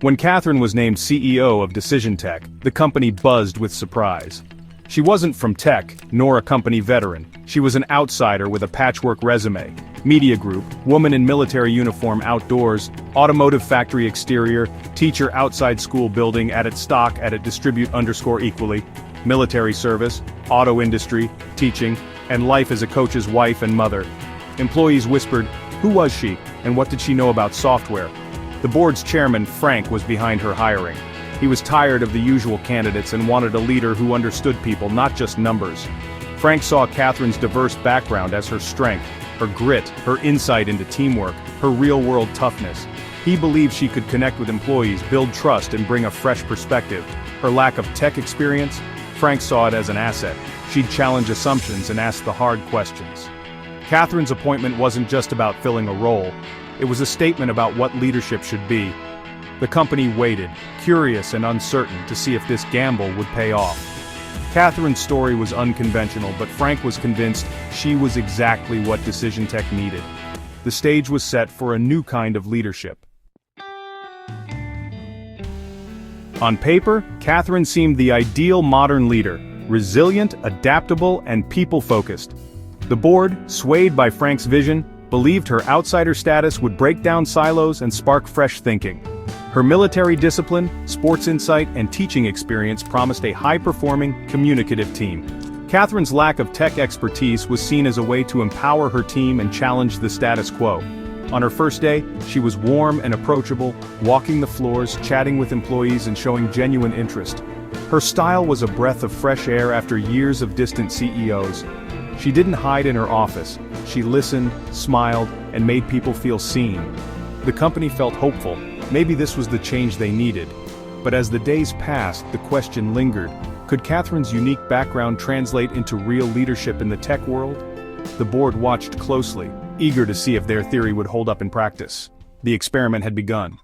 When Kathryn was named CEO of Decision Tech, the company buzzed with surprise. She wasn't from tech, nor a company veteran. She was an outsider with a patchwork resume. Media group, woman in military uniform outdoors, automotive factory exterior, teacher outside school building at its stock at it distribute _ equally, military service, auto industry, teaching, and life as a coach's wife and mother. Employees whispered, who was she, and what did she know about software? The board's chairman, Frank, was behind her hiring. He was tired of the usual candidates and wanted a leader who understood people, not just numbers. Frank saw Kathryn's diverse background as her strength, her grit, her insight into teamwork, her real-world toughness. He believed she could connect with employees, build trust, and bring a fresh perspective. Her lack of tech experience? Frank saw it as an asset. She'd challenge assumptions and ask the hard questions. Kathryn's appointment wasn't just about filling a role. It was a statement about what leadership should be. The company waited, curious and uncertain, to see if this gamble would pay off. Kathryn's story was unconventional, but Frank was convinced she was exactly what Decision Tech needed. The stage was set for a new kind of leadership. On paper, Kathryn seemed the ideal modern leader, resilient, adaptable, and people-focused. The board, swayed by Frank's vision, believed her outsider status would break down silos and spark fresh thinking. Her military discipline, sports insight, and teaching experience promised a high-performing, communicative team. Kathryn's lack of tech expertise was seen as a way to empower her team and challenge the status quo. On her first day, she was warm and approachable, walking the floors, chatting with employees, and showing genuine interest. Her style was a breath of fresh air after years of distant CEOs. She didn't hide in her office. She listened, smiled, and made people feel seen. The company felt hopeful. Maybe this was the change they needed. But as the days passed, the question lingered. Could Kathryn's unique background translate into real leadership in the tech world? The board watched closely, eager to see if their theory would hold up in practice. The experiment had begun.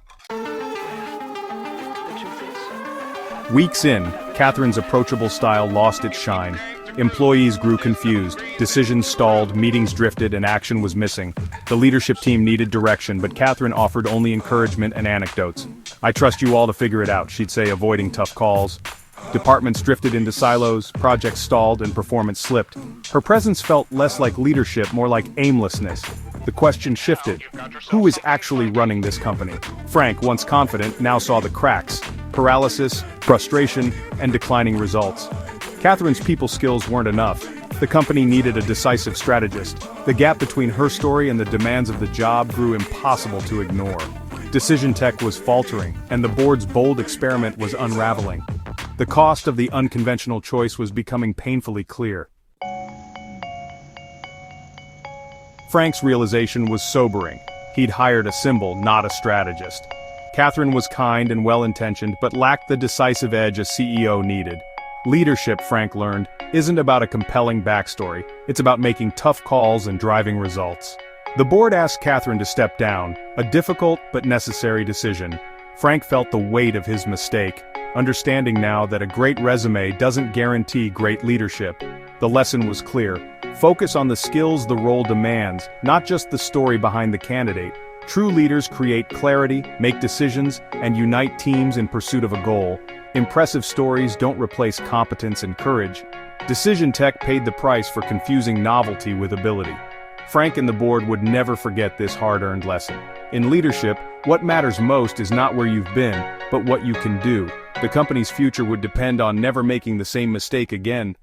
Weeks in, Kathryn's approachable style lost its shine. Employees grew confused, decisions stalled, meetings drifted, and action was missing. The leadership team needed direction, but Kathryn offered only encouragement and anecdotes. I trust you all to figure it out, she'd say, avoiding tough calls. Departments drifted into silos, projects stalled, and performance slipped. Her presence felt less like leadership, more like aimlessness. The question shifted. Who is actually running this company? Frank, once confident, now saw the cracks. Paralysis, frustration, and declining results. Kathryn's people skills weren't enough. The company needed a decisive strategist. The gap between her story and the demands of the job grew impossible to ignore. Decision Tech was faltering, and the board's bold experiment was unraveling. The cost of the unconventional choice was becoming painfully clear. Frank's realization was sobering. He'd hired a symbol, not a strategist. Kathryn was kind and well-intentioned, but lacked the decisive edge a CEO needed. Leadership, Frank learned, isn't about a compelling backstory. It's about making tough calls and driving results. The board asked Kathryn to step down, a difficult but necessary decision. Frank felt the weight of his mistake, understanding now that a great resume doesn't guarantee great leadership. The lesson was clear. Focus on the skills the role demands, not just the story behind the candidate. True leaders create clarity, make decisions, and unite teams in pursuit of a goal. Impressive stories don't replace competence and courage. Decision Tech paid the price for confusing novelty with ability. Frank and the board would never forget this hard-earned lesson. In leadership, what matters most is not where you've been, but what you can do. The company's future would depend on never making the same mistake again.